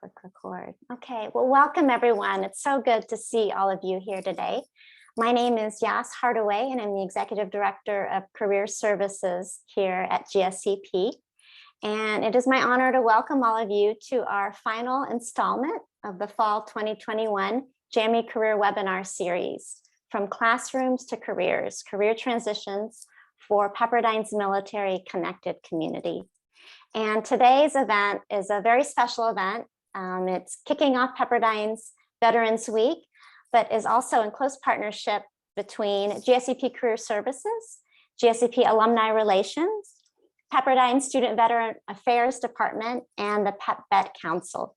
Click record. Okay, well, welcome everyone. It's so good to see all of you here today. My name is Yas Hardaway, and I'm the Executive Director of Career Services here at GSEP. And it is my honor to welcome all of you to our final installment of the Fall 2021 JAMI Career Webinar Series, From Classrooms to Careers, Career Transitions for Pepperdine's Military Connected Community. And today's event is a very special event. It's kicking off Pepperdine's Veterans Week, but is also in close partnership between GSEP Career Services, GSEP Alumni Relations, Pepperdine Student Veteran Affairs Department, and the Pep Vet Council.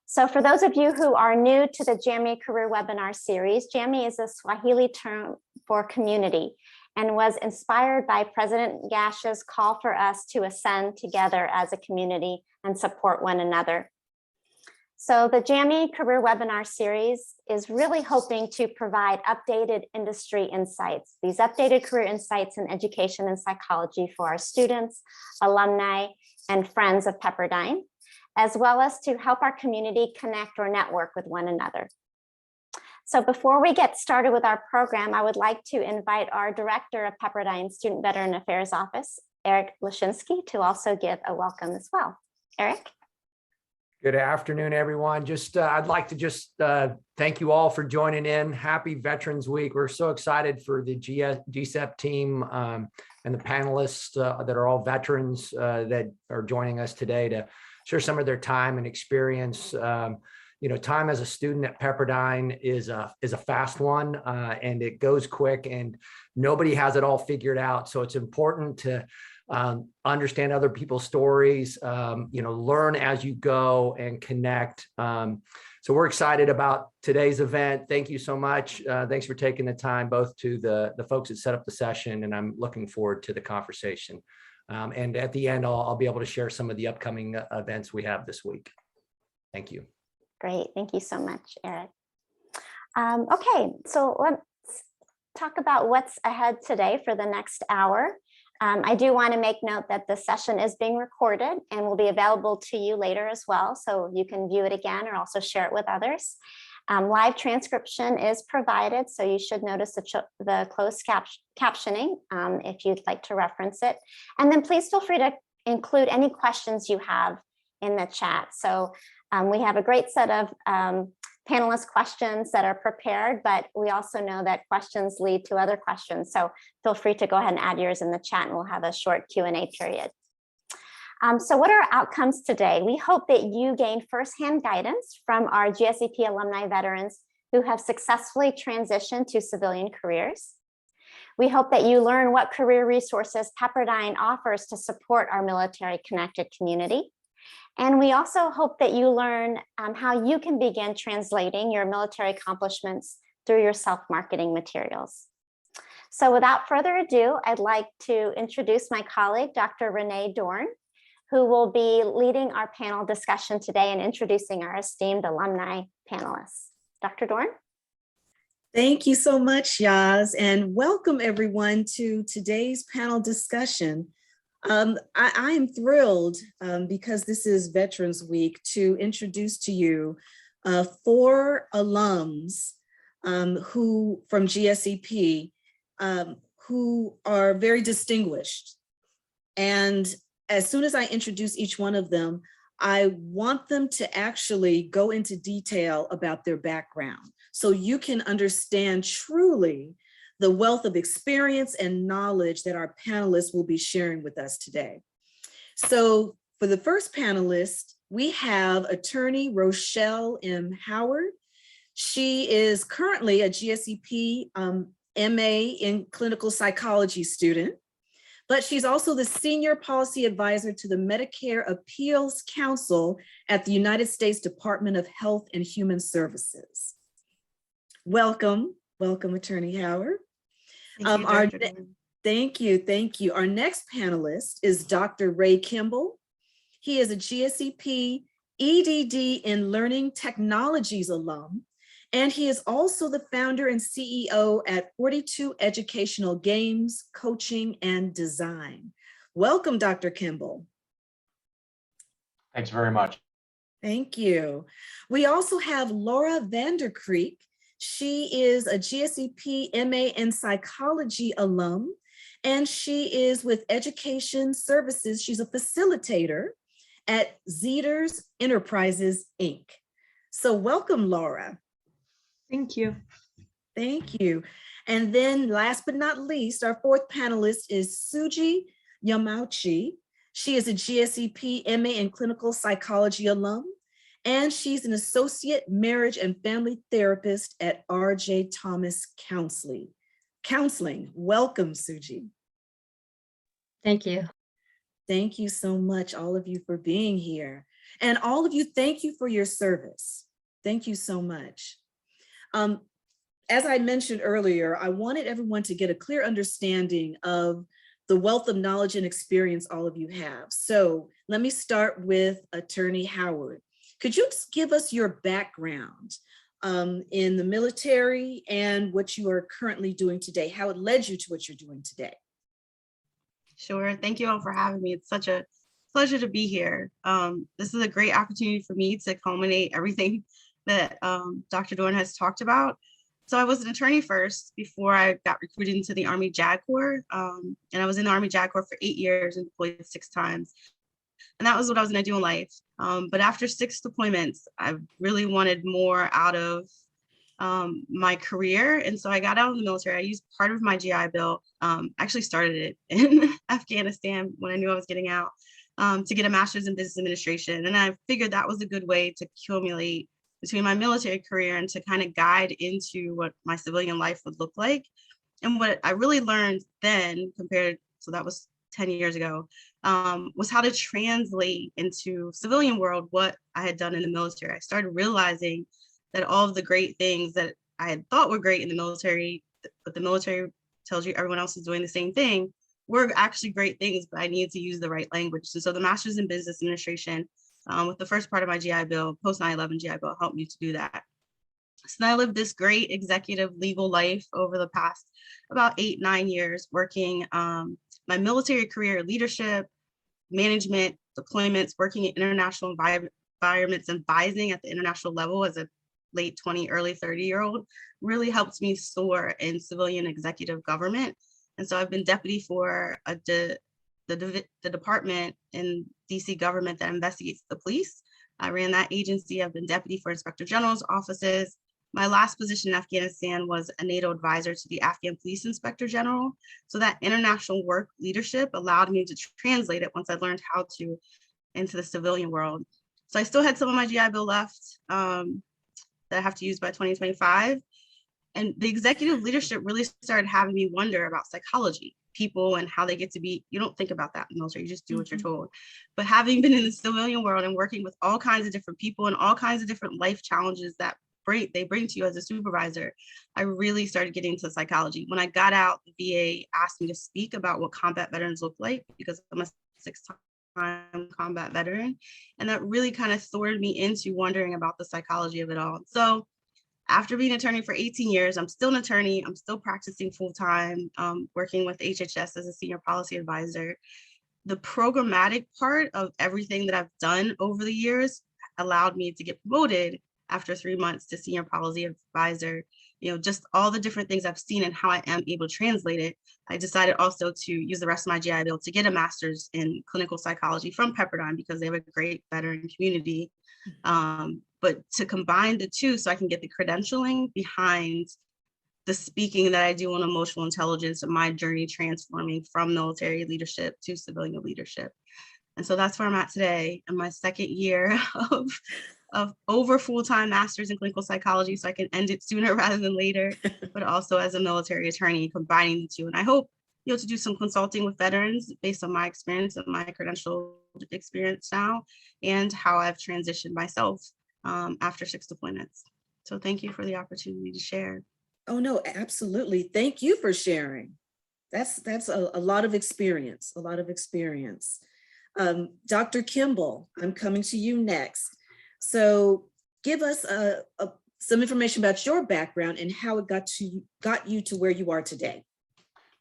So for those of you who are new to the JAMI Career Webinar Series, JAMI is a Swahili term for community and was inspired by President Gash's call for us to ascend together as a community and support one another. So the JAMI Career Webinar Series is really hoping to provide updated industry insights, these updated career insights in education and psychology for our students, alumni, and friends of Pepperdine, as well as to help our community connect or network with one another. So before we get started with our program, I would like to invite our Director of Pepperdine Student Veteran Affairs Office, Eric Lashinsky, to also give a welcome as well. Eric? Good afternoon, everyone. I'd like to thank you all for joining in. Happy Veterans Week. We're so excited for the GSEP team and the panelists that are all veterans that are joining us today to share some of their time and experience. Time as a student at Pepperdine is a fast one, and it goes quick, and nobody has it all figured out. So it's important to understand other people's stories, learn as you go and connect. So we're excited about today's event. Thank you so much. Thanks for taking the time, both to the folks that set up the session, and I'm looking forward to the conversation. And at the end, I'll be able to share some of the upcoming events we have this week. Thank you. Great, thank you so much, Eric. Okay, so let's talk about what's ahead today for the next hour. I do want to make note that the session is being recorded and will be available to you later as well, so you can view it again or also share it with others. Live transcription is provided, so you should notice the closed captioning if you'd like to reference it. And then please feel free to include any questions you have in the chat. So we have a great set of panelist questions that are prepared, but we also know that questions lead to other questions. So feel free to go ahead and add yours in the chat, and we'll have a short Q&A period. So what are our outcomes today? We hope that you gain firsthand guidance from our GSEP alumni veterans who have successfully transitioned to civilian careers. We hope that you learn what career resources Pepperdine offers to support our military connected community. And we also hope that you learn how you can begin translating your military accomplishments through your self-marketing materials. So without further ado, I'd like to introduce my colleague, Dr. Renee Dorn, who will be leading our panel discussion today and introducing our esteemed alumni panelists. Dr. Dorn? Thank you so much, Yaz, and welcome everyone to today's panel discussion. I am thrilled because this is Veterans Week to introduce to you 4 alums who from GSEP who are very distinguished. And as soon as I introduce each one of them, I want them to actually go into detail about their background so you can understand truly the wealth of experience and knowledge that our panelists will be sharing with us today. So for the first panelist, we have attorney Rochelle M. Howard. She is currently a GSEP MA in clinical psychology student, but she's also the senior policy advisor to the Medicare Appeals Council at the United States Department of Health and Human Services. Welcome, attorney Howard. Thank you. Our next panelist is Dr. Ray Kimball. He is a GSEP EDD in Learning Technologies alum, and he is also the founder and CEO at 42 Educational Games, Coaching, and Design. Welcome, Dr. Kimball. Thanks very much. Thank you. We also have Laura Vandercreek. She is a GSEP MA in Psychology alum, and she is with Education Services. She's a facilitator at Zeters Enterprises, Inc. So welcome, Laura. Thank you. Thank you. And then last but not least, our fourth panelist is Suji Yamauchi. She is a GSEP MA in Clinical Psychology alum, and she's an associate marriage and family therapist at R.J. Thomas Counseling. Welcome, Suji. Thank you. Thank you so much, all of you, for being here. And all of you, thank you for your service. Thank you so much. As I mentioned earlier, I wanted everyone to get a clear understanding of the wealth of knowledge and experience all of you have. So let me start with Attorney Howard. Could you just give us your background in the military and what you are currently doing today, how it led you to what you're doing today? Sure. Thank you all for having me. It's such a pleasure to be here. This is a great opportunity for me to culminate everything that Dr. Dorn has talked about. So I was an attorney first before I got recruited into the Army JAG Corps. And I was in the Army JAG Corps for 8 years and deployed 6 times. And that was what I was going to do in life. But after 6 deployments, I really wanted more out of my career. And so I got out of the military. I used part of my GI Bill, actually started it in Afghanistan when I knew I was getting out, to get a master's in business administration. And I figured that was a good way to accumulate between my military career and to kind of guide into what my civilian life would look like. And what I really learned then so that was 10 years ago, was how to translate into civilian world what I had done in the military. I started realizing that all of the great things that I had thought were great in the military, but the military tells you everyone else is doing the same thing, were actually great things, but I needed to use the right language. So the master's in business administration, with the first part of my GI Bill, post 9/11 GI Bill, helped me to do that. So I lived this great executive legal life over the past about 8-9 years, working my military career, leadership, management, deployments, working in international environments, advising at the international level as a late 20, early 30-year-old, really helped me soar in civilian executive government. And so I've been deputy for the department in DC government that investigates the police. I ran that agency. I've been deputy for Inspector General's offices. My last position in Afghanistan was a NATO advisor to the Afghan Police Inspector General. So that international work leadership allowed me to translate it once I learned how to into the civilian world. So I still had some of my GI Bill left that I have to use by 2025. And the executive leadership really started having me wonder about psychology, people and how they get to be, you don't think about that in the military, you just do what you're told. But having been in the civilian world and working with all kinds of different people and all kinds of different life challenges that they bring to you as a supervisor, I really started getting into psychology. When I got out, the VA asked me to speak about what combat veterans look like, because I'm a 6-time combat veteran. And that really kind of thwarted me into wondering about the psychology of it all. So after being an attorney for 18 years, I'm still an attorney. I'm still practicing full-time, working with HHS as a senior policy advisor. The programmatic part of everything that I've done over the years allowed me to get promoted after 3 months to senior policy advisor. You know, just all the different things I've seen and how I am able to translate it. I decided also to use the rest of my GI Bill to get a master's in clinical psychology from Pepperdine, because they have a great veteran community. But to combine the two so I can get the credentialing behind the speaking that I do on emotional intelligence and my journey transforming from military leadership to civilian leadership. And so that's where I'm at today in my second year of over full-time master's in clinical psychology, so I can end it sooner rather than later, but also as a military attorney, combining the two. And I hope, you know, to do some consulting with veterans based on my experience and my credential experience now, and how I've transitioned myself after 6 deployments. So thank you for the opportunity to share. Oh, no, absolutely. Thank you for sharing. That's a lot of experience, a lot of experience. Dr. Kimball, I'm coming to you next. So give us some information about your background and how it got you to where you are today.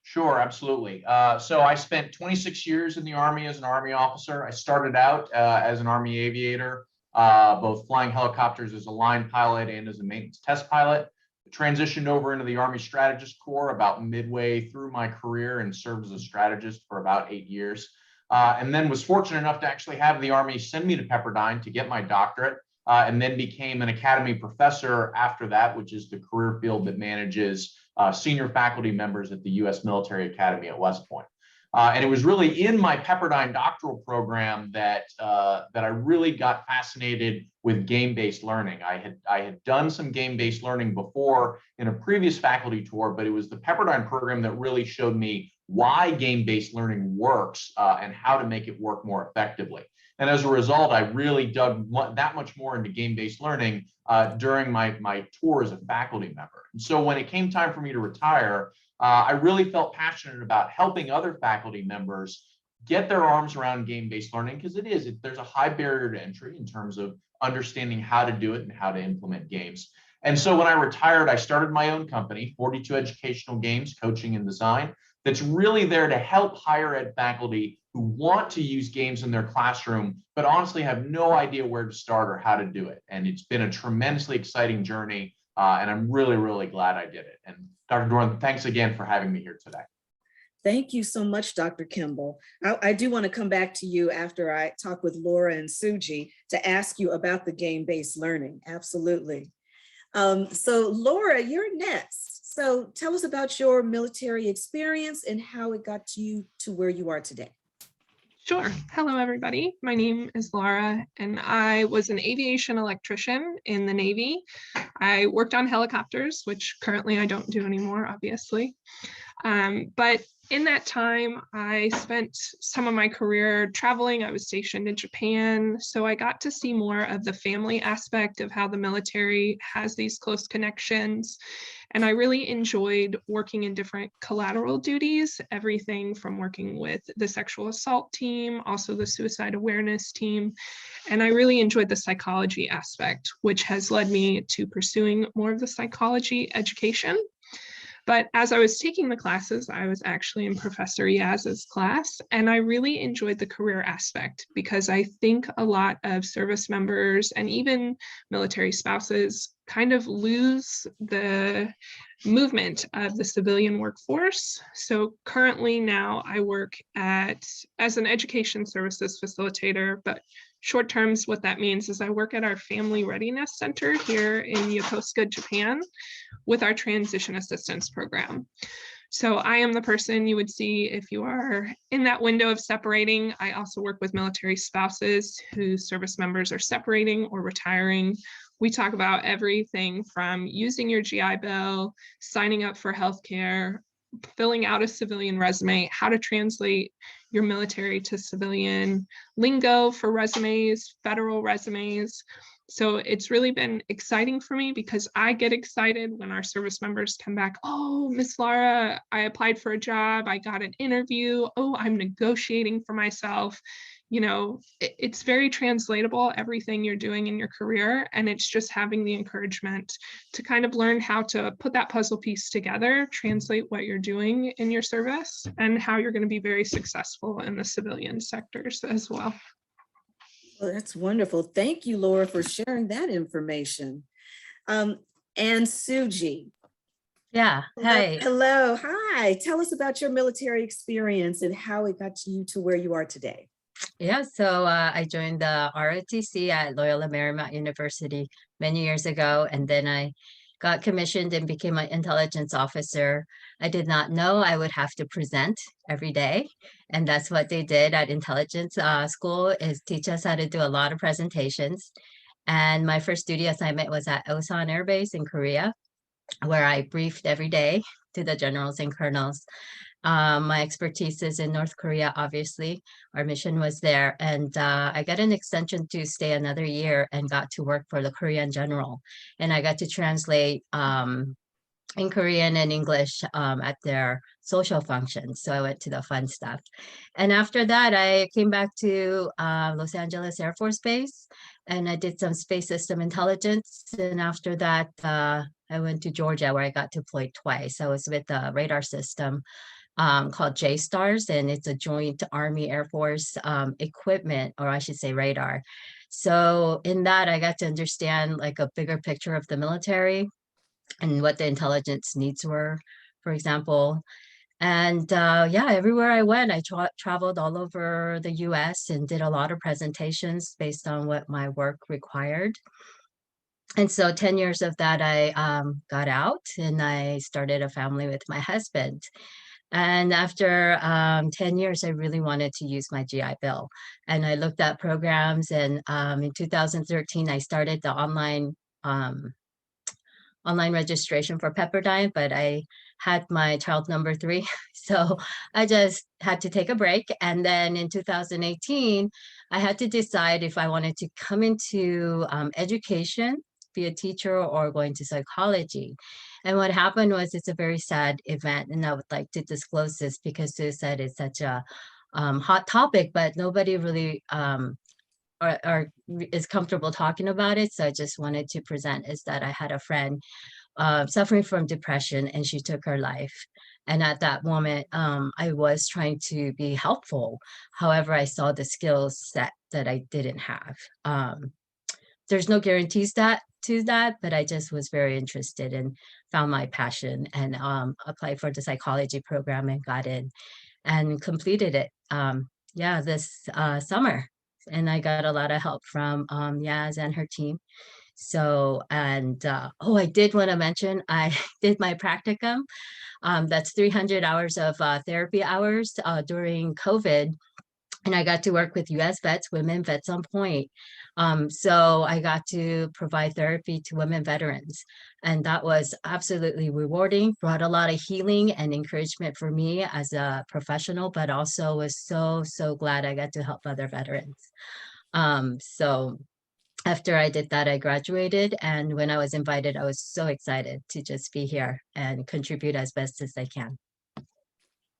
Sure, absolutely. So I spent 26 years in the Army as an Army officer. I started out as an Army aviator, both flying helicopters as a line pilot and as a maintenance test pilot. Transitioned over into the Army Strategist Corps about midway through my career and served as a strategist for about 8 years. And then was fortunate enough to actually have the Army send me to Pepperdine to get my doctorate, and then became an academy professor after that, which is the career field that manages senior faculty members at the U.S. Military Academy at West Point. And it was really in my Pepperdine doctoral program that I really got fascinated with game-based learning. I had done some game-based learning before in a previous faculty tour, but it was the Pepperdine program that really showed me why game-based learning works and how to make it work more effectively. And as a result, I really dug that much more into game-based learning during my tour as a faculty member. And so when it came time for me to retire, I really felt passionate about helping other faculty members get their arms around game-based learning, because there's a high barrier to entry in terms of understanding how to do it and how to implement games. And so when I retired, I started my own company, 42 Educational Games, Coaching and Design, that's really there to help higher ed faculty who want to use games in their classroom, but honestly have no idea where to start or how to do it. And it's been a tremendously exciting journey, and I'm really, really glad I did it. And Dr. Doran, thanks again for having me here today. Thank you so much, Dr. Kimball. I do want to come back to you after I talk with Laura and Suji to ask you about the game-based learning. Absolutely. So Laura, you're next. So tell us about your military experience and how it got you to where you are today. Sure. Hello, everybody. My name is Laura, and I was an aviation electrician in the Navy. I worked on helicopters, which currently I don't do anymore, obviously. But in that time, I spent some of my career traveling. I was stationed in Japan, so I got to see more of the family aspect of how the military has these close connections. And I really enjoyed working in different collateral duties, everything from working with the sexual assault team, also the suicide awareness team. And I really enjoyed the psychology aspect, which has led me to pursuing more of the psychology education. But as I was taking the classes, I was actually in Professor Yaz's class, and I really enjoyed the career aspect, because I think a lot of service members and even military spouses kind of lose the movement of the civilian workforce. So currently now I work as an education services facilitator, but short terms, what that means is I work at our Family Readiness Center here in Yokosuka, Japan, with our transition assistance program. So I am the person you would see if you are in that window of separating. I also work with military spouses whose service members are separating or retiring. We talk about everything from using your GI Bill, signing up for healthcare, filling out a civilian resume, how to translate your military to civilian, lingo for resumes, federal resumes. So it's really been exciting for me, because I get excited when our service members come back. Oh, Miss Lara, I applied for a job. I got an interview. Oh, I'm negotiating for myself. You know, it's very translatable, everything you're doing in your career. And it's just having the encouragement to kind of learn how to put that puzzle piece together, translate what you're doing in your service, and how you're going to be very successful in the civilian sectors as well. Well, that's wonderful. Thank you, Laura, for sharing that information. And Suji. Yeah. Hi. Hello. Hi. Tell us about your military experience and how it got you to where you are today. Yeah. So I joined the ROTC at Loyola Marymount University many years ago, and then I got commissioned and became an intelligence officer. I did not know I would have to present every day. And that's what they did at intelligence school, is teach us how to do a lot of presentations. And my first duty assignment was at Osan Air Base in Korea, where I briefed every day to the generals and colonels. My expertise is in North Korea, obviously. Our mission was there, and I got an extension to stay another year and got to work for the Korean general. And I got to translate in Korean and English at their social functions. So I went to the fun stuff. And after that, I came back to Los Angeles Air Force Base, and I did some space system intelligence. And after that, I went to Georgia, where I got deployed twice. I was with the radar system called JSTARS, and it's a joint Army Air Force equipment, or I should say radar. So in that, I got to understand like a bigger picture of the military and what the intelligence needs were, for example. And yeah, everywhere I went, I traveled all over the US and did a lot of presentations based on what my work required. And so 10 years of that, I got out and I started a family with my husband. And after 10 years, I really wanted to use my GI Bill. And I looked at programs, and in 2013, I started the um, online registration for Pepperdine, but I had my child number 3. So I just had to take a break. And then in 2018, I had to decide if I wanted to come into education, be a teacher, or go into psychology. And what happened was, it's a very sad event. And I would like to disclose this because suicide is such a hot topic, but nobody really is comfortable talking about it. So I just wanted to present is that I had a friend suffering from depression, and she took her life. And at that moment, I was trying to be helpful. However, I saw the skills that I didn't have. There's no guarantees to that, but I just was very interested and found my passion, and applied for the psychology program and got in and completed it. Yeah, this summer. And I got a lot of help from Yaz and her team. So, and oh, I did want to mention, I did my practicum. That's 300 hours of therapy hours during COVID. And I got to work with US vets, women vets on point. So I got to provide therapy to women veterans. And that was absolutely rewarding, brought a lot of healing and encouragement for me as a professional, but also was so, so glad I got to help other veterans. So after I did that, I graduated. And when I was invited, I was so excited to just be here and contribute as best as I can.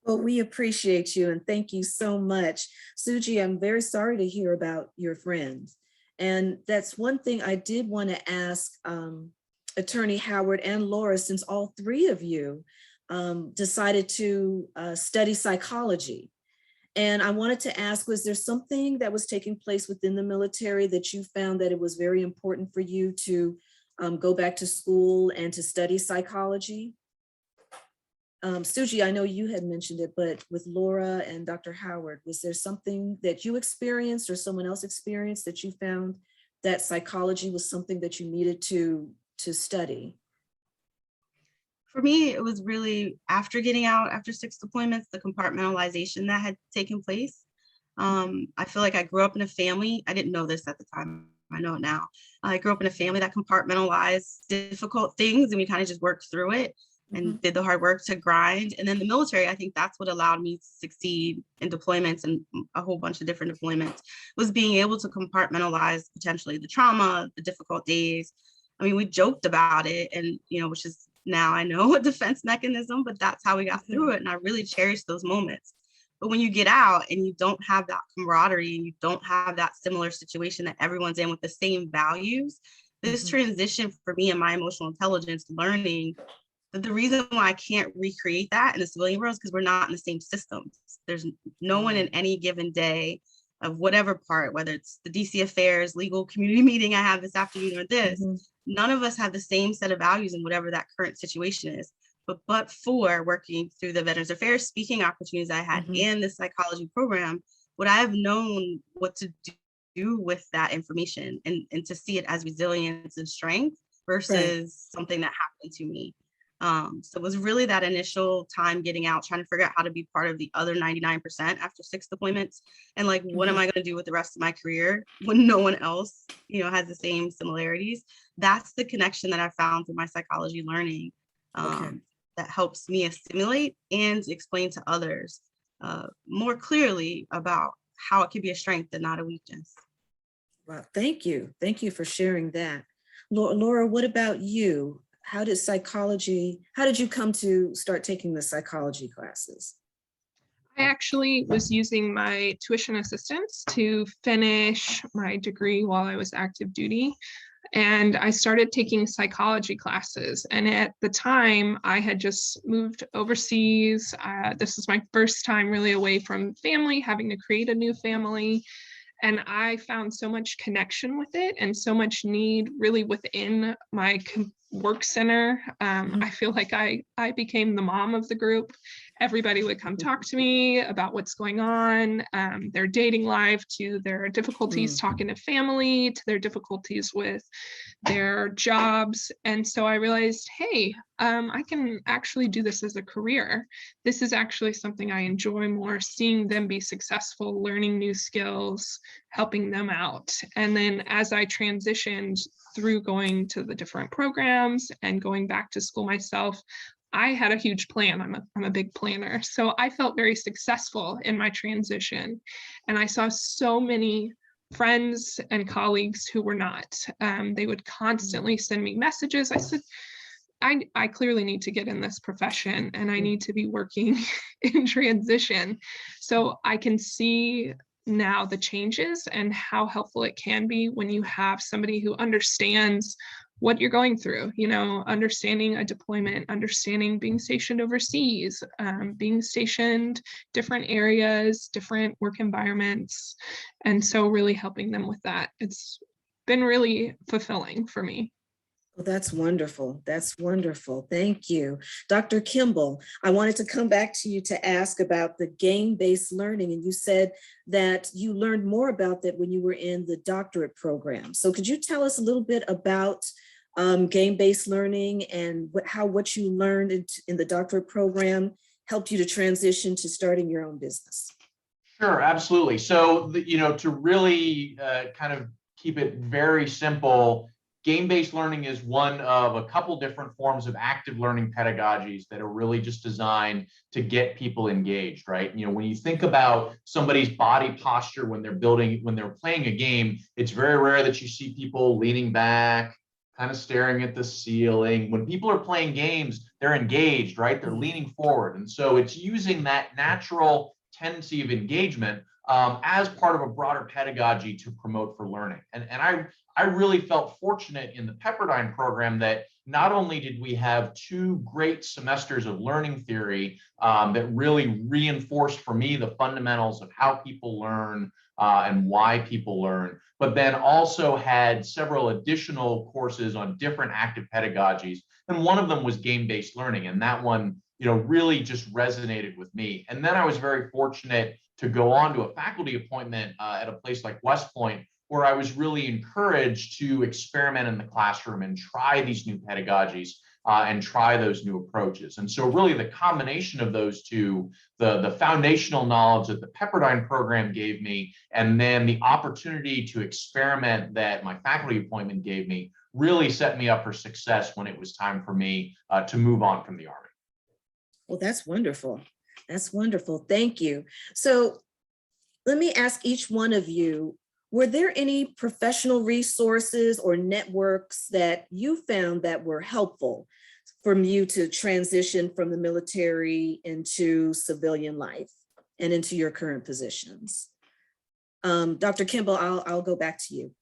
Well, we appreciate you and thank you so much. Suji, I'm very sorry to hear about your friend. And that's one thing I did want to ask Attorney Howard and Laura, since all 3 of you decided to study psychology. And I wanted to ask, was there something that was taking place within the military that you found that it was very important for you to go back to school and to study psychology? Suji, I know you had mentioned it, but with Laura and Dr. Howard, was there something that you experienced or someone else experienced that you found that psychology was something that you needed to study? For me, it was really after getting out, after 6 deployments, the compartmentalization that had taken place. I feel like I grew up in a family. I didn't know this at the time. I know it now. I grew up in a family that compartmentalized difficult things, and we kind of just worked through it and did the hard work to grind. And then the military, I think that's what allowed me to succeed in deployments and a whole bunch of different deployments, was being able to compartmentalize potentially the trauma, the difficult days. I mean, we joked about it, and, you know, which is now I know a defense mechanism, but that's how we got through it. And I really cherish those moments. But when you get out and you don't have that camaraderie and you don't have that similar situation that everyone's in with the same values, this transition for me and my emotional intelligence learning that the reason why I can't recreate that in the civilian world is because we're not in the same systems. There's no one in any given day of whatever part, whether it's the DC affairs, legal community meeting I have this afternoon or this, none of us have the same set of values in whatever that current situation is. But for working through the Veterans Affairs speaking opportunities I had in the psychology program, would I have known what to do with that information and to see it as resilience and strength versus something that happened to me. So it was really that initial time getting out, trying to figure out how to be part of the other 99% after 6 deployments. And like, what am I going to do with the rest of my career when no one else, you know, has the same similarities? That's the connection that I found through my psychology learning that helps me assimilate and explain to others more clearly about how it can be a strength and not a weakness. Well, thank you. Thank you for sharing that. Laura, what about you? How did you come to start taking the psychology classes? I actually was using my tuition assistance to finish my degree while I was active duty. And I started taking psychology classes. And at the time, I had just moved overseas. This was my first time really away from family, having to create a new family. And I found so much connection with it and so much need really within my work center. I feel like I became the mom of the group. Everybody would come talk to me about what's going on, their dating life, to their difficulties talking to family, to their difficulties with their jobs. And so I realized, hey, I can actually do this as a career. This is actually something I enjoy more, seeing them be successful, learning new skills, helping them out. And then as I transitioned through going to the different programs and going back to school myself, I had a huge plan. I'm a big planner. So I felt very successful in my transition. And I saw so many friends and colleagues who were not. They would constantly send me messages. I said, I clearly need to get in this profession and I need to be working in transition. So I can see now the changes and how helpful it can be when you have somebody who understands what you're going through, you know, understanding a deployment, understanding being stationed overseas, being stationed different areas, different work environments. And so really helping them with that. It's been really fulfilling for me. Well, that's wonderful. That's wonderful. Thank you. Dr. Kimball, I wanted to come back to you to ask about the game-based learning. And you said that you learned more about that when you were in the doctorate program. So could you tell us a little bit about game-based learning and how what you learned in the doctorate program helped you to transition to starting your own business? Sure, absolutely. So, you know, to really kind of keep it very simple, game-based learning is one of a couple different forms of active learning pedagogies that are really just designed to get people engaged, right? You know, when you think about somebody's body posture when they're playing a game, it's very rare that you see people leaning back, kind of staring at the ceiling. When people are playing games, they're engaged, right? They're leaning forward. And so it's using that natural tendency of engagement as part of a broader pedagogy to promote for learning. And I really felt fortunate in the Pepperdine program that not only did we have 2 great semesters of learning theory that really reinforced for me the fundamentals of how people learn and why people learn, but then also had several additional courses on different active pedagogies. And one of them was game-based learning. And that one, you know, really just resonated with me. And then I was very fortunate to go on to a faculty appointment at a place like West Point, where I was really encouraged to experiment in the classroom and try these new pedagogies and try those new approaches. And so really the combination of those two, the foundational knowledge that the Pepperdine program gave me, and then the opportunity to experiment that my faculty appointment gave me, really set me up for success when it was time for me to move on from the Army. Well, that's wonderful. That's wonderful. Thank you. So let me ask each one of you, were there any professional resources or networks that you found that were helpful from you to transition from the military into civilian life and into your current positions? Dr. Kimball, I'll go back to you.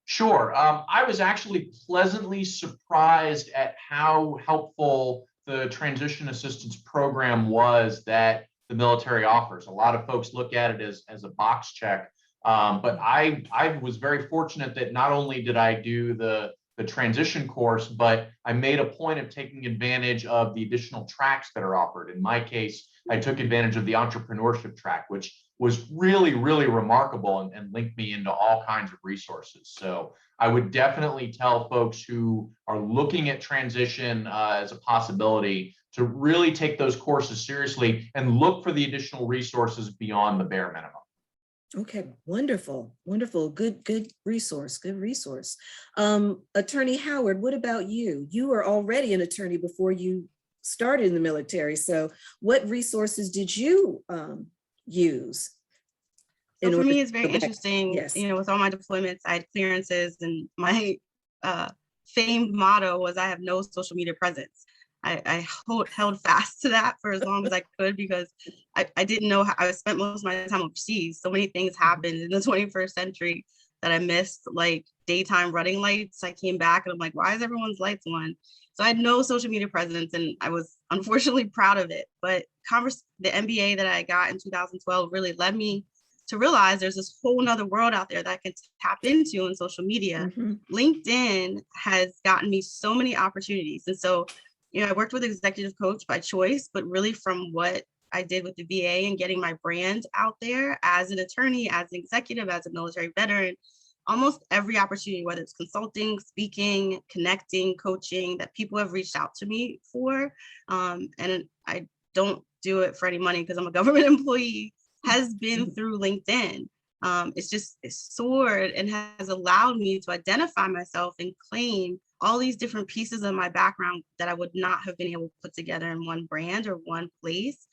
Sure. I was actually pleasantly surprised at how helpful the transition assistance program was that the military offers. A lot of folks look at it as a box check, but I was very fortunate that not only did I do the transition course, but I made a point of taking advantage of the additional tracks that are offered. In my case, I took advantage of the entrepreneurship track, which was really, really remarkable and linked me into all kinds of resources. So I would definitely tell folks who are looking at transition as a possibility to really take those courses seriously and look for the additional resources beyond the bare minimum. Okay, wonderful, wonderful, good resource, good resource. Attorney Howard, what about you? You were already an attorney before you started in the military. So what resources did you use? So for me, it's very interesting. Yes. You know, with all my deployments, I had clearances, and my famed motto was, I have no social media presence. I held fast to that for as long as I could, because I didn't know how. I spent most of my time overseas. So many things happened in the 21st century that I missed, like daytime running lights. I came back and I'm like, why is everyone's lights on? So I had no social media presence, and I was unfortunately proud of it. But the MBA that I got in 2012 really led me to realize there's this whole nother world out there that I can tap into on social media. Mhm. LinkedIn has gotten me so many opportunities. And so, I worked with executive coach by choice, but really from what I did with the VA and getting my brand out there as an attorney, as an executive, as a military veteran, almost every opportunity, whether it's consulting, speaking, connecting, coaching, that people have reached out to me for. And I don't do it for any money because I'm a government employee, has been through LinkedIn. It's soared and has allowed me to identify myself and claim all these different pieces of my background that I would not have been able to put together in one brand or one place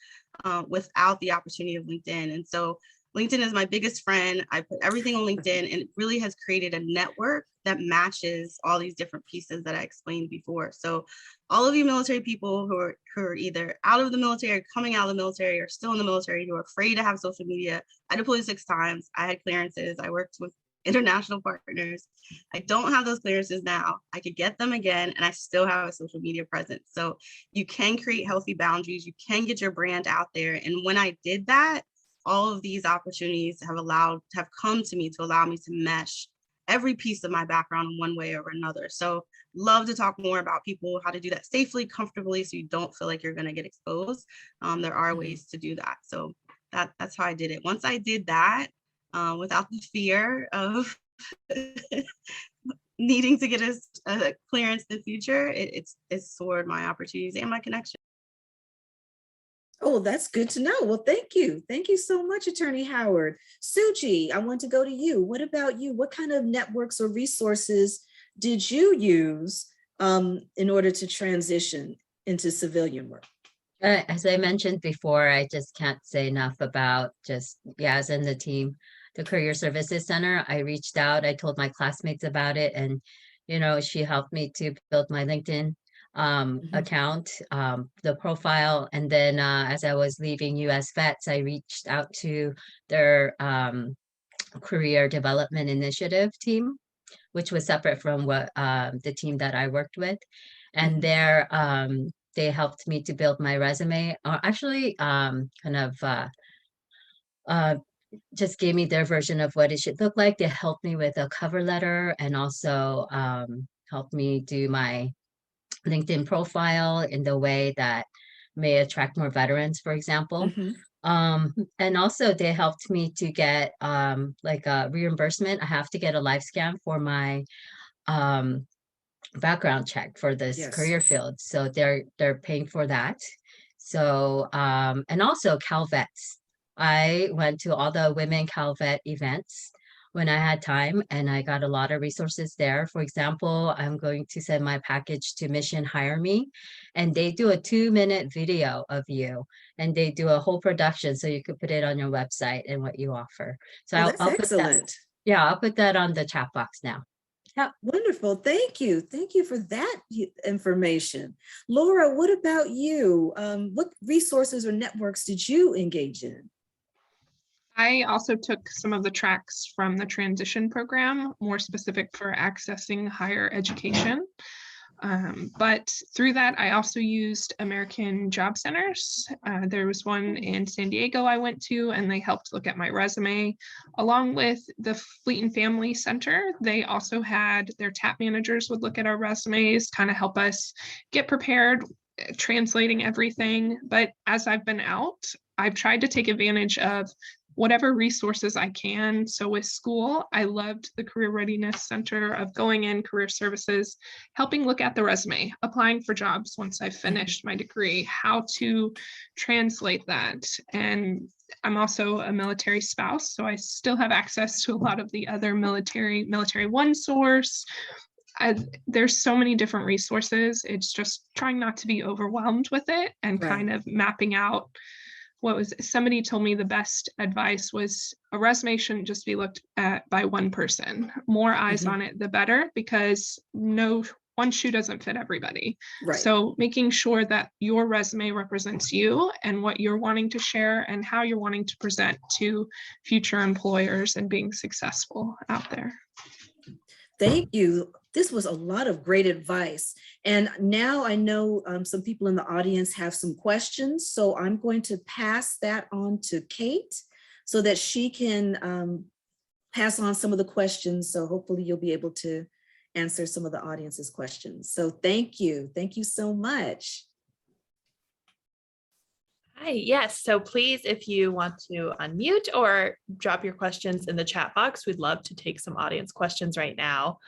without the opportunity of LinkedIn. And so LinkedIn is my biggest friend. I put everything on LinkedIn, and it really has created a network that matches all these different pieces that I explained before. So all of you military people who are either out of the military, or coming out of the military, or still in the military, who are afraid to have social media. I deployed 6 times. I had clearances. I worked with international partners. I don't have those clearances now. I could get them again, and I still have a social media presence. So you can create healthy boundaries. You can get your brand out there. And when I did that, all of these opportunities have come to me to allow me to mesh every piece of my background in one way or another. So love to talk more about people, how to do that safely, comfortably, so you don't feel like you're going to get exposed. There are ways to do that. So that's how I did it. Once I did that, without the fear of needing to get a clearance in the future, it's soared my opportunities and my connection. Oh, that's good to know. Well, thank you. Thank you so much, Attorney Howard. Suji, I want to go to you. What about you? What kind of networks or resources did you use in order to transition into civilian work? As I mentioned before, I just can't say enough about just Yaz and the team, the Career Services Center. I reached out, I told my classmates about it, and she helped me to build my LinkedIn account, the profile. And then as I was leaving US Vets, I reached out to their career development initiative team, which was separate from what the team that I worked with. And there, they helped me to build my resume, or actually just gave me their version of what it should look like. They helped me with a cover letter, and also helped me do my LinkedIn profile in the way that may attract more veterans, for example. And also they helped me to get like a reimbursement. I have to get a live scan for my background check for this career field. So they're paying for that. So and also CalVets. I went to all the women CalVet events when I had time, and I got a lot of resources there. For example, I'm going to send my package to Mission Hire Me, and they do a 2-minute video of you, and they do a whole production so you could put it on your website and what you offer. So that's excellent. I'll put that on the chat box now. Yeah. Wonderful. Thank you. Thank you for that information. Laura, what about you? What resources or networks did you engage in? I also took some of the tracks from the transition program, more specific for accessing higher education. But through that, I also used American Job Centers. There was one in San Diego I went to, and they helped look at my resume. Along with the Fleet and Family Center, they also had their TAP managers would look at our resumes, kind of help us get prepared, translating everything. But as I've been out, I've tried to take advantage of whatever resources I can. So with school, I loved the Career Readiness Center of going in, career services, helping look at the resume, applying for jobs once I finished my degree, how to translate that. And I'm also a military spouse, so I still have access to a lot of the other military one source. There's so many different resources. It's just trying not to be overwhelmed with it and kind of mapping out somebody told me the best advice was a resume shouldn't just be looked at by one person. More eyes on it, the better, because no one shoe doesn't fit everybody. So making sure that your resume represents you and what you're wanting to share and how you're wanting to present to future employers and being successful out there. Thank you. This was a lot of great advice. And now I know some people in the audience have some questions. So I'm going to pass that on to Kate. so that she can pass on some of the questions. So hopefully you'll be able to answer some of the audience's questions. So thank you. Thank you so much. Hi, yes. So please, if you want to unmute or drop your questions in the chat box, we'd love to take some audience questions right now.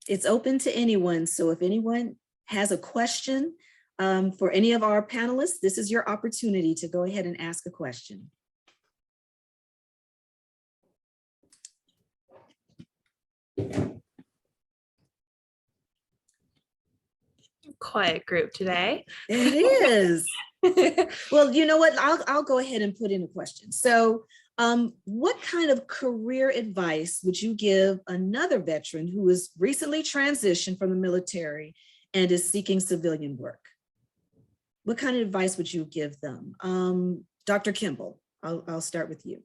It's open to anyone. So if anyone has a question for any of our panelists, this is your opportunity to go ahead and ask a question. Quiet group today. It is. Well, you know what? I'll go ahead and put in a question. So what kind of career advice would you give another veteran who is recently transitioned from the military and is seeking civilian work? What kind of advice would you give them? Dr. Kimball, I'll start with you.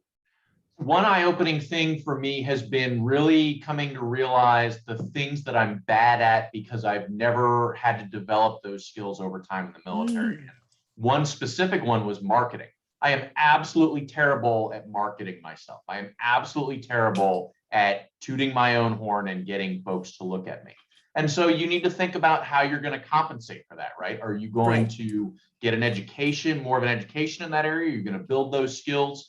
One eye-opening thing for me has been really coming to realize the things that I'm bad at because I've never had to develop those skills over time in the military. One specific one was marketing. I am absolutely terrible at marketing myself. I am absolutely terrible at tooting my own horn and getting folks to look at me. And so you need to think about how you're going to compensate for that, right? Are you going to get an education, more of an education in that area? You're going to build those skills.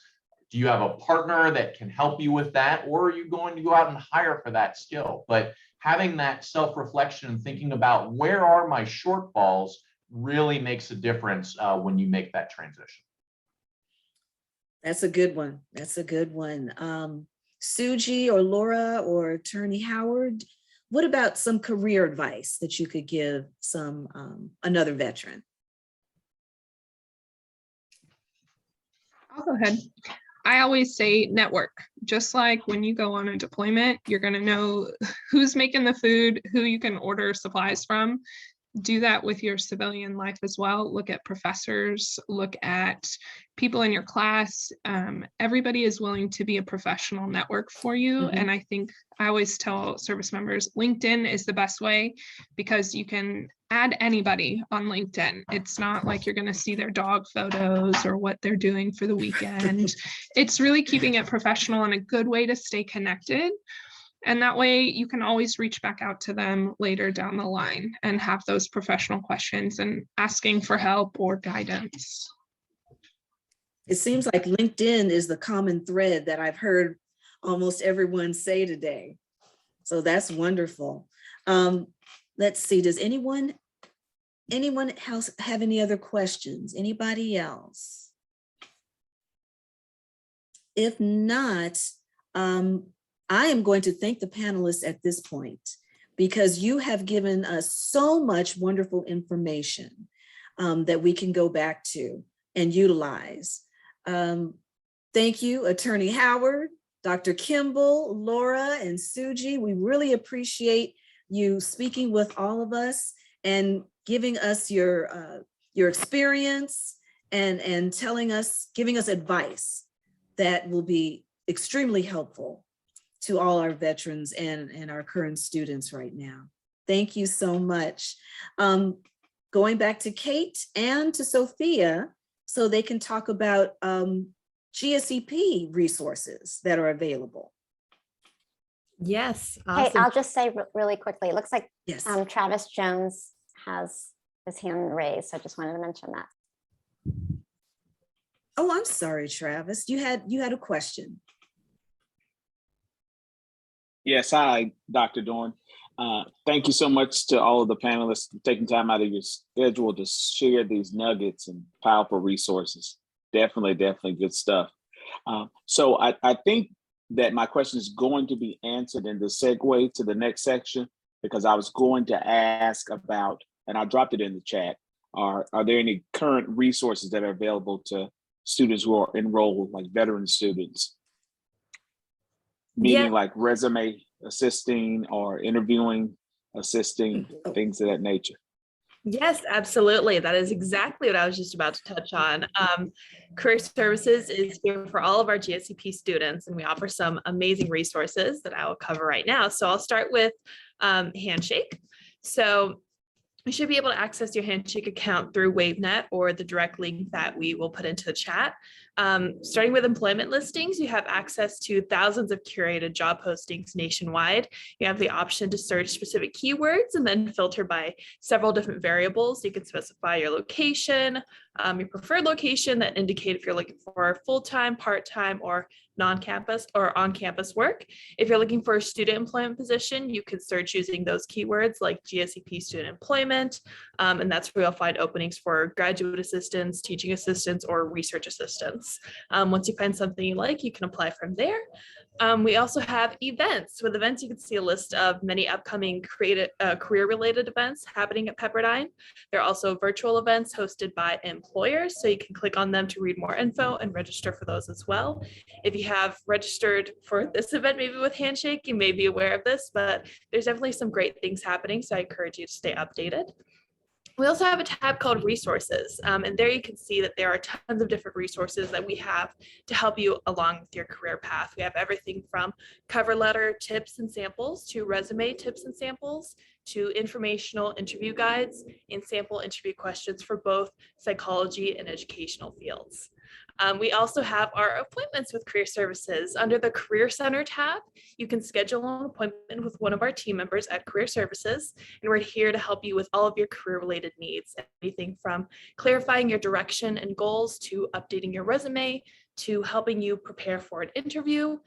Do you have a partner that can help you with that? Or are you going to go out and hire for that skill? But having that self-reflection and thinking about where are my shortfalls really makes a difference when you make that transition. That's a good one. That's a good one. Suji or Laura or Attorney Howard, what about some career advice that you could give another veteran? I'll go ahead. I always say network. Just like when you go on a deployment, you're going to know who's making the food, who you can order supplies from. Do that with your civilian life as well. Look at professors, look at people in your class. Everybody is willing to be a professional network for you. And I think I always tell service members, LinkedIn is the best way because you can add anybody on LinkedIn. It's not like you're going to see their dog photos or what they're doing for the weekend. It's really keeping it professional and a good way to stay connected. And that way you can always reach back out to them later down the line and have those professional questions and asking for help or guidance. It seems like LinkedIn is the common thread that I've heard almost everyone say today. So that's wonderful. Let's see, does anyone else have any other questions? Anybody else? If not, I am going to thank the panelists at this point because you have given us so much wonderful information that we can go back to and utilize. Thank you, Attorney Howard, Dr. Kimball, Laura, and Suji. We really appreciate you speaking with all of us and giving us your experience and giving us advice that will be extremely helpful to all our veterans and our current students right now. Thank you so much. Going back to Kate and to Sophia, so they can talk about GSEP resources that are available. Yes. Hey, I'll just say really quickly, it looks like Yes. Travis Jones has his hand raised. So I just wanted to mention that. Oh, I'm sorry, Travis. You had a question. Yes, hi, Dr. Dorn. Thank you so much to all of the panelists for taking time out of your schedule to share these nuggets and powerful resources. Definitely good stuff. So I think that my question is going to be answered in the segue to the next section, because I was going to ask about, and I dropped it in the chat, are there any current resources that are available to students who are enrolled, like veteran students? Meaning like resume assisting or interviewing assisting, things of that nature. Yes, absolutely. That is exactly what I was just about to touch on. Career Services is here for all of our GSEP students, and we offer some amazing resources that I will cover right now. So I'll start with Handshake. So You should be able to access your Handshake account through WaveNet or the direct link that we will put into the chat. Starting with employment listings, you have access to thousands of curated job postings nationwide. You have the option to search specific keywords and then filter by several different variables. You can specify your location, your preferred location that indicate if you're looking for full-time, part-time, or non-campus or on-campus work. If you're looking for a student employment position, you can search using those keywords like GSEP student employment, and that's where you'll find openings for graduate assistants, teaching assistants, or research assistants. Once you find something you like, you can apply from there. We also have events. With events, you can see a list of many upcoming career-related events happening at Pepperdine. There are also virtual events hosted by employers, so you can click on them to read more info and register for those as well. If you have registered for this event, maybe with Handshake, you may be aware of this, but there's definitely some great things happening, so I encourage you to stay updated. We also have a tab called resources, and there you can see that there are tons of different resources that we have to help you along with your career path. We have everything from cover letter tips and samples to resume tips and samples to informational interview guides and sample interview questions for both psychology and educational fields. We also have our appointments with Career Services. Under the Career Center tab, you can schedule an appointment with one of our team members at Career Services, and we're here to help you with all of your career-related needs, anything from clarifying your direction and goals to updating your resume to helping you prepare for an interview.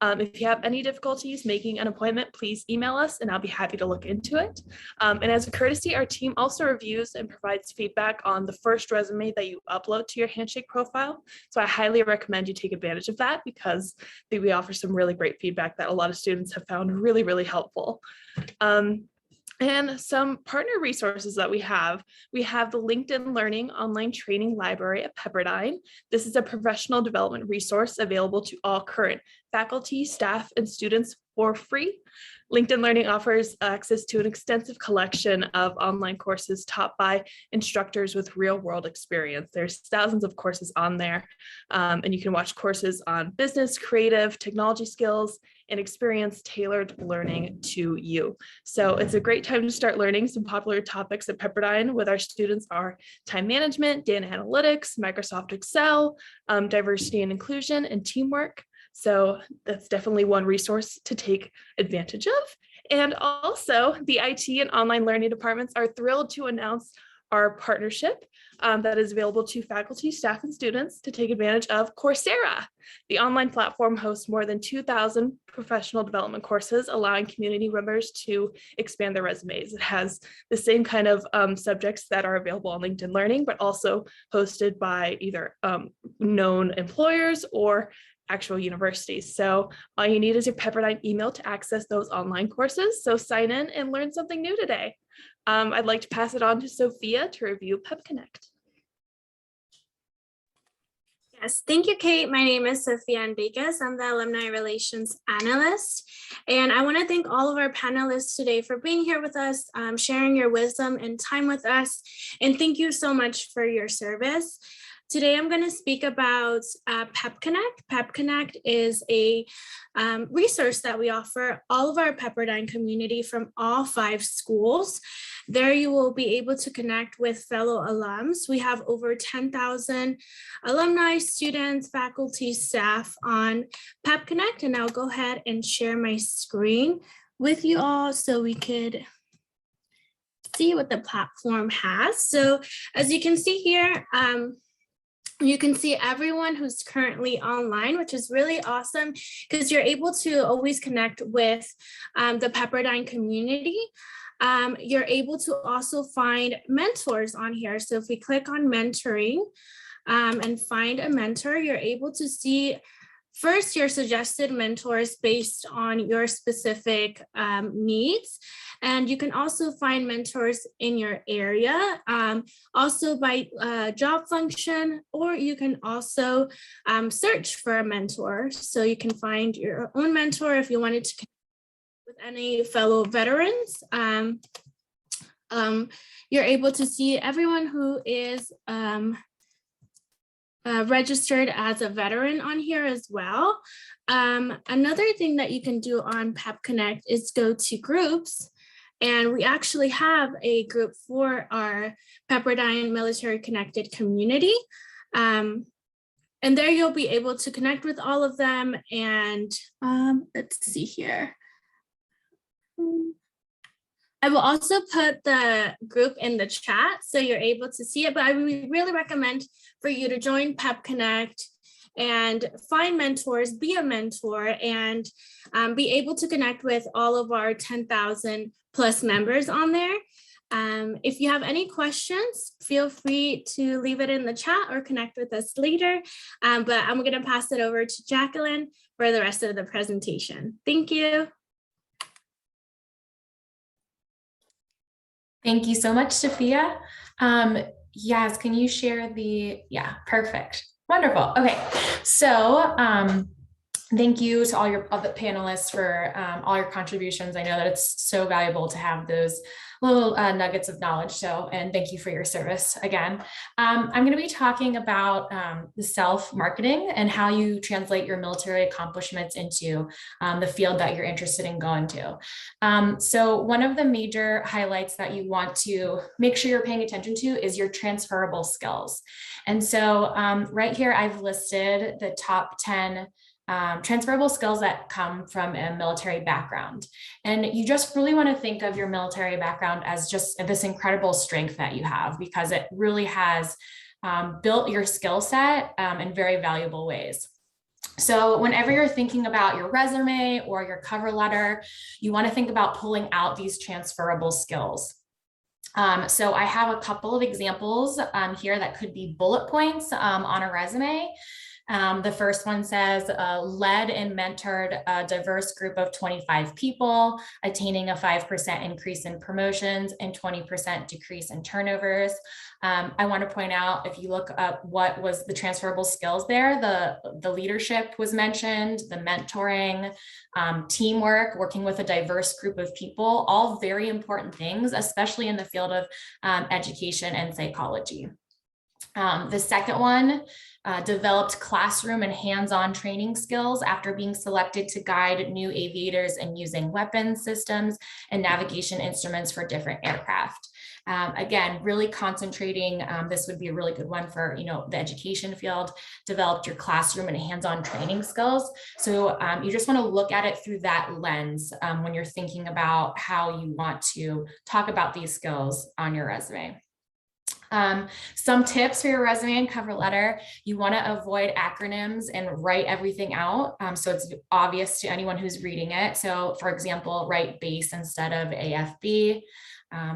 If you have any difficulties making an appointment, please email us and I'll be happy to look into it. And as a courtesy, our team also reviews and provides feedback on the first resume that you upload to your Handshake profile. So I highly recommend you take advantage of that because we offer some really great feedback that a lot of students have found really, really helpful. And some partner resources that we have the LinkedIn Learning online training library at Pepperdine. This is a professional development resource available to all current faculty, staff, and students for free. LinkedIn Learning offers access to an extensive collection of online courses taught by instructors with real-world experience. There's thousands of courses on there, and you can watch courses on business, creative, technology skills, and experience tailored learning to you. So it's a great time to start learning some popular topics at Pepperdine with our students are time management, data analytics, Microsoft Excel, diversity and inclusion, and teamwork. So that's definitely one resource to take advantage of. And also the IT and online learning departments are thrilled to announce our partnership that is available to faculty, staff, and students to take advantage of Coursera. The online platform hosts more than 2,000 professional development courses, allowing community members to expand their resumes. It has the same kind of subjects that are available on LinkedIn Learning, but also hosted by either known employers or actual universities. So all you need is your Pepperdine email to access those online courses. So sign in and learn something new today. I'd like to pass it on to Sophia to review Pep Connect. Yes, thank you, Kate. My name is Sophia Enriquez. I'm the Alumni Relations Analyst. And I want to thank all of our panelists today for being here with us, sharing your wisdom and time with us. And thank you so much for your service. Today, I'm going to speak about Pep Connect. Pep Connect is a resource that we offer all of our Pepperdine community from all 5 schools. There you will be able to connect with fellow alums. We have over 10,000 alumni, students, faculty, staff on Pep Connect, and I'll go ahead and share my screen with you all so we could see what the platform has. So as you can see here, you can see everyone who's currently online, which is really awesome because you're able to always connect with the Pepperdine community. You're able to also find mentors on here. So if we click on mentoring and find a mentor, you're able to see first your suggested mentors based on your specific needs. And you can also find mentors in your area, also by job function, or you can also search for a mentor. So you can find your own mentor if you wanted to connect with any fellow veterans. You're able to see everyone who is registered as a veteran on here as well. Another thing that you can do on Pep Connect is go to groups And we actually have a group for our Pepperdine Military Connected community. And there you'll be able to connect with all of them. And let's see here. I will also put the group in the chat so you're able to see it, but I really recommend for you to join Pep Connect and find mentors, be a mentor, and be able to connect with all of our 10,000 plus members on there. If you have any questions, feel free to leave it in the chat or connect with us later. But I'm going to pass it over to Jacqueline for the rest of the presentation. Thank you. Thank you so much, Sophia. Yas, can you share yeah, perfect. Wonderful. Okay, so thank you to all the panelists for all your contributions. I know that it's so valuable to have those little nuggets of knowledge. And thank you for your service again. I'm going to be talking about the self-marketing and how you translate your military accomplishments into the field that you're interested in going to. So one of the major highlights that you want to make sure you're paying attention to is your transferable skills. And so right here, I've listed the top 10 transferable skills that come from a military background. And you just really want to think of your military background as just this incredible strength that you have, because it really has built your skill set in very valuable ways. So whenever you're thinking about your resume or your cover letter, you want to think about pulling out these transferable skills. So I have a couple of examples here that could be bullet points on a resume. The first one says, led and mentored a diverse group of 25 people, attaining a 5% increase in promotions and 20% decrease in turnovers. I want to point out, if you look up what was the transferable skills there, the leadership was mentioned, the mentoring, teamwork, working with a diverse group of people, all very important things, especially in the field of education and psychology. The second one, developed classroom and hands-on training skills after being selected to guide new aviators in using weapon systems and navigation instruments for different aircraft. Again, really concentrating, this would be a really good one for, the education field, developed your classroom and hands-on training skills. So you just want to look at it through that lens when you're thinking about how you want to talk about these skills on your resume. Some tips for your resume and cover letter: you want to avoid acronyms and write everything out so it's obvious to anyone who's reading it. So for example, write BASE instead of AFB.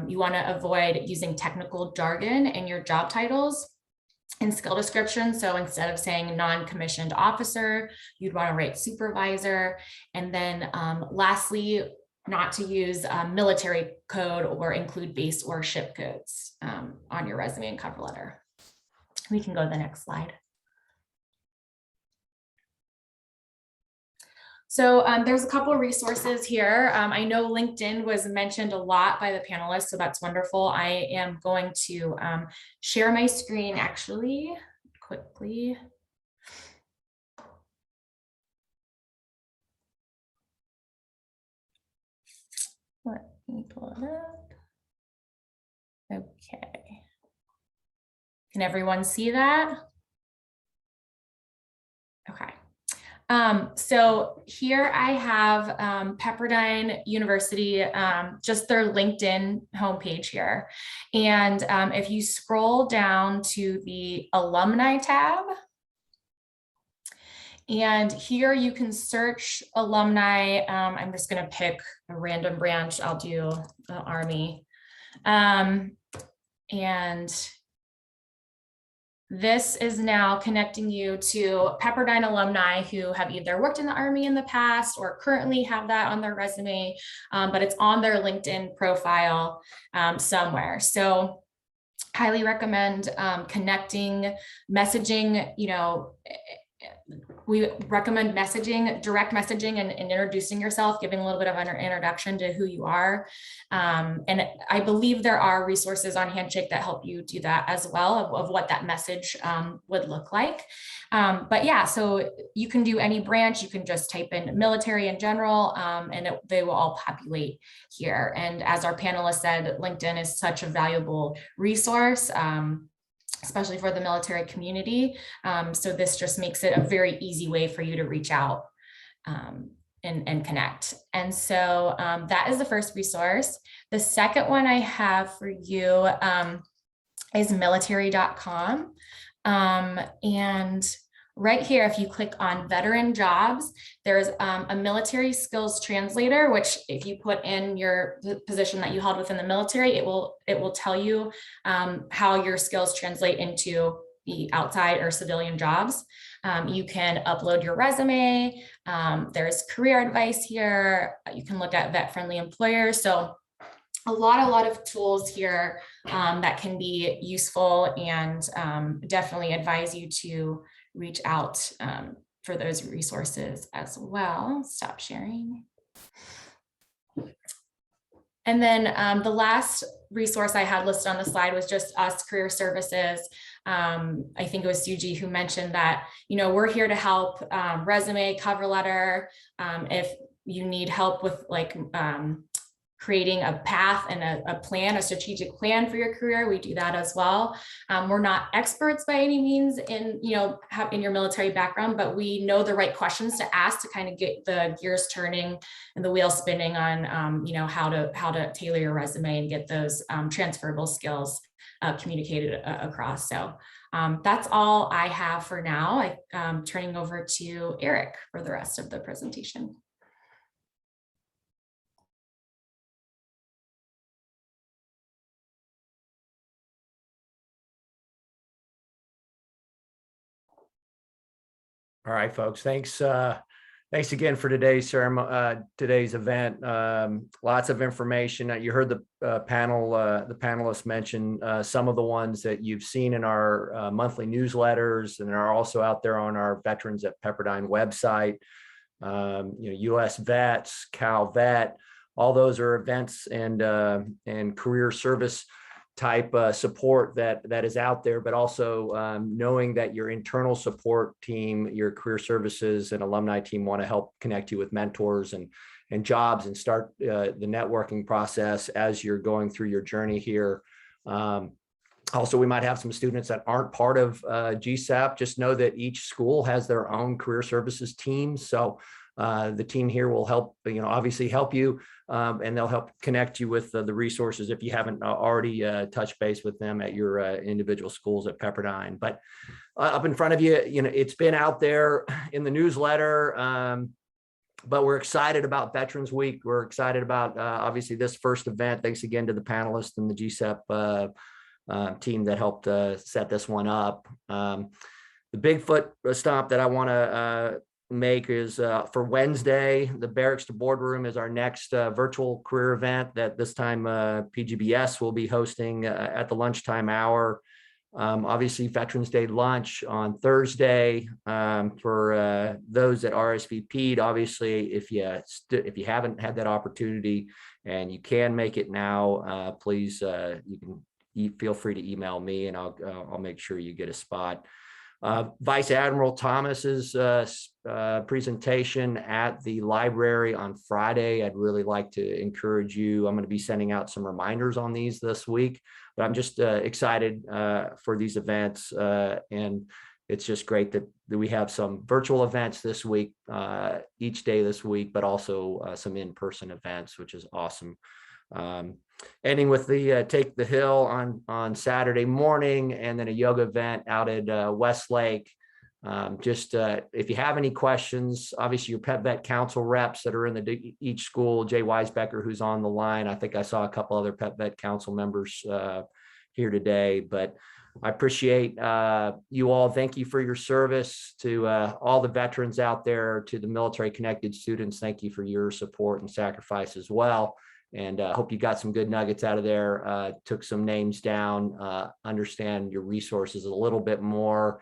You want to avoid using technical jargon in your job titles and skill description. So instead of saying non-commissioned officer, you'd want to write supervisor. And then lastly, not to use military code or include base or ship codes on your resume and cover letter. We can go to the next slide. So there's a couple of resources here. I know LinkedIn was mentioned a lot by the panelists, so that's wonderful. I am going to share my screen actually quickly. Let me pull it up. Okay. Can everyone see that? Okay. So here I have Pepperdine University, just their LinkedIn homepage here. And if you scroll down to the alumni tab, and here you can search alumni. I'm just going to pick a random branch. I'll do the Army. And this is now connecting you to Pepperdine alumni who have either worked in the Army in the past or currently have that on their resume, but it's on their LinkedIn profile somewhere. So highly recommend connecting, messaging, we recommend messaging, direct messaging, and introducing yourself, giving a little bit of an introduction to who you are. And I believe there are resources on Handshake that help you do that as well, of what that message would look like. But yeah, so you can do any branch. You can just type in military in general, and they will all populate here. And as our panelists said, LinkedIn is such a valuable resource, especially for the military community. So this just makes it a very easy way for you to reach out and connect. And so that is the first resource. The second one I have for you is military.com. And right here, if you click on veteran jobs, there's a military skills translator, which if you put in the position that you held within the military, it will tell you how your skills translate into the outside or civilian jobs. You can upload your resume. There's career advice here. You can look at vet-friendly employers. So a lot of tools here that can be useful, and definitely advise you to reach out for those resources as well. Stop sharing. And then the last resource I had listed on the slide was just us, Career Services. I think it was Suji who mentioned that, we're here to help, resume, cover letter. If you need help with creating a path and a strategic plan for your career, we do that as well. We're not experts by any means in your military background, but we know the right questions to ask to kind of get the gears turning and the wheel spinning on how to tailor your resume and get those transferable skills communicated across. So that's all I have for now. I'm turning over to Eric for the rest of the presentation. All right, folks. Thanks again for today's event. Lots of information. You heard the panelists mention some of the ones that you've seen in our monthly newsletters, and are also out there on our Veterans at Pepperdine website. U.S. Vets, Cal Vet, all those are events and career service type support that is out there, but also knowing that your internal support team, your career services and alumni team want to help connect you with mentors and jobs and start the networking process as you're going through your journey here. Also, we might have some students that aren't part of GSEP. Just know that each school has their own career services team. So the team here will help, obviously help you, and they'll help connect you with the resources if you haven't already touched base with them at your individual schools at Pepperdine. But up in front of you, it's been out there in the newsletter, but we're excited about Veterans Week. We're excited about obviously this first event. Thanks again to the panelists and the GSEP team that helped set this one up. The Bigfoot stomp that I want to make is for Wednesday. The Barracks to Boardroom is our next virtual career event that this time PGBS will be hosting at the lunchtime hour. Obviously Veterans Day lunch on Thursday for those that RSVP'd. Obviously, if you haven't had that opportunity and you can make it now, please feel free to email me and I'll make sure you get a spot. Vice Admiral Thomas's presentation at the library on Friday. I'd really like to encourage you. I'm going to be sending out some reminders on these this week, but I'm just excited for these events. And it's just great that we have some virtual events this week, each day this week, but also some in-person events, which is awesome. Ending with the Take the Hill on Saturday morning, and then a yoga event out at Westlake. If you have any questions, obviously your Pep Vet Council reps that are in each school, Jay Weisbecker, who's on the line. I think I saw a couple other Pep Vet Council members here today, but I appreciate you all. Thank you for your service to all the veterans out there, to the military connected students. Thank you for your support and sacrifice as well. And I hope you got some good nuggets out of there, took some names down, understand your resources a little bit more,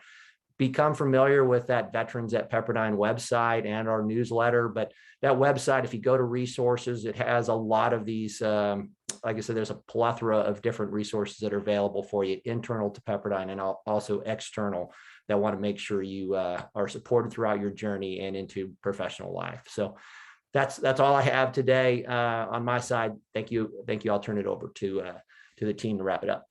become familiar with that Veterans at Pepperdine website and our newsletter. But that website, if you go to resources, it has a lot of these, like I said, there's a plethora of different resources that are available for you, internal to Pepperdine and also external, that want to make sure you are supported throughout your journey and into professional life. So that's all I have today on my side. Thank you. I'll turn it over to the team to wrap it up.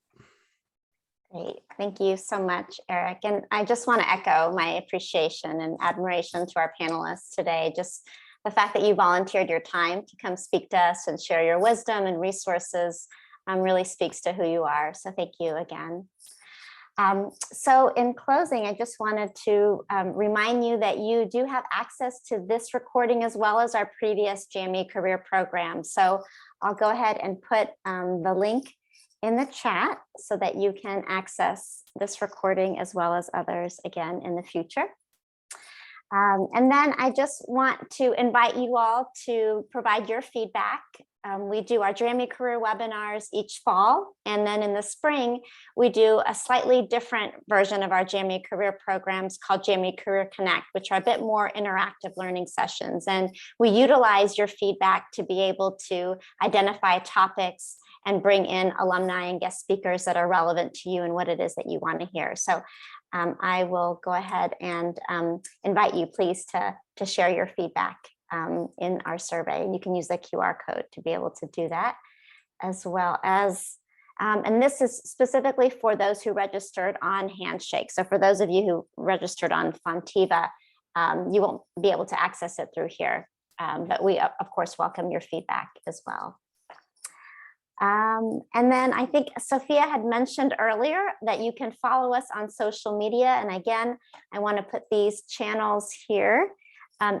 Great. Thank you so much, Eric. And I just want to echo my appreciation and admiration to our panelists today. Just the fact that you volunteered your time to come speak to us and share your wisdom and resources really speaks to who you are. So thank you again. So in closing, I just wanted to remind you that you do have access to this recording as well as our previous GME career program. So I'll go ahead and put the link in the chat so that you can access this recording as well as others again in the future. And then I just want to invite you all to provide your feedback. We do our GME career webinars each fall, and then in the spring, we do a slightly different version of our GME career programs called GME Career Connect, which are a bit more interactive learning sessions. And we utilize your feedback to be able to identify topics and bring in alumni and guest speakers that are relevant to you and what it is that you want to hear. So I will go ahead and invite you please to share your feedback in our survey. You can use the QR code to be able to do that, as well as, and this is specifically for those who registered on Handshake. So for those of you who registered on Fontiva, you won't be able to access it through here, but we of course welcome your feedback as well. And then I think Sophia had mentioned earlier that you can follow us on social media. And again, I want to put these channels here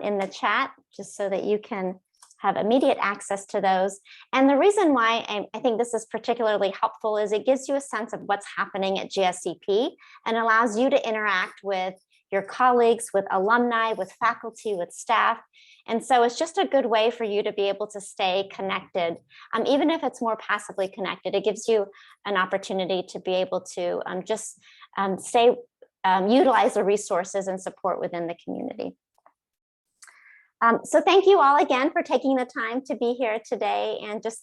in the chat just so that you can have immediate access to those. And the reason why I think this is particularly helpful is it gives you a sense of what's happening at GSEP and allows you to interact with your colleagues, with alumni, with faculty, with staff. And so it's just a good way for you to be able to stay connected. Even if it's more passively connected, it gives you an opportunity to be able to just utilize the resources and support within the community. So thank you all again for taking the time to be here today, and just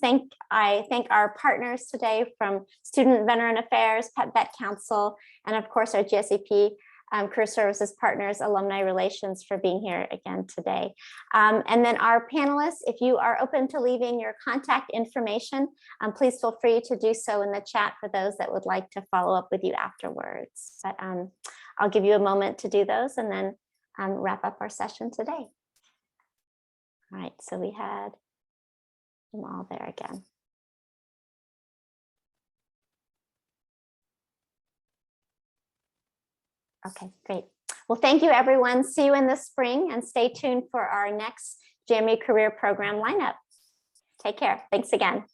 I thank our partners today from Student Veteran Affairs, Pep Vet Council, and of course our GSEP Career Services Partners, Alumni Relations, for being here again today. And then our panelists, if you are open to leaving your contact information, please feel free to do so in the chat for those that would like to follow up with you afterwards. But I'll give you a moment to do those and then wrap up our session today. All right, so we had them all there again. Okay, great. Well, thank you, everyone. See you in the spring, and stay tuned for our next GME Career Program lineup. Take care. Thanks again.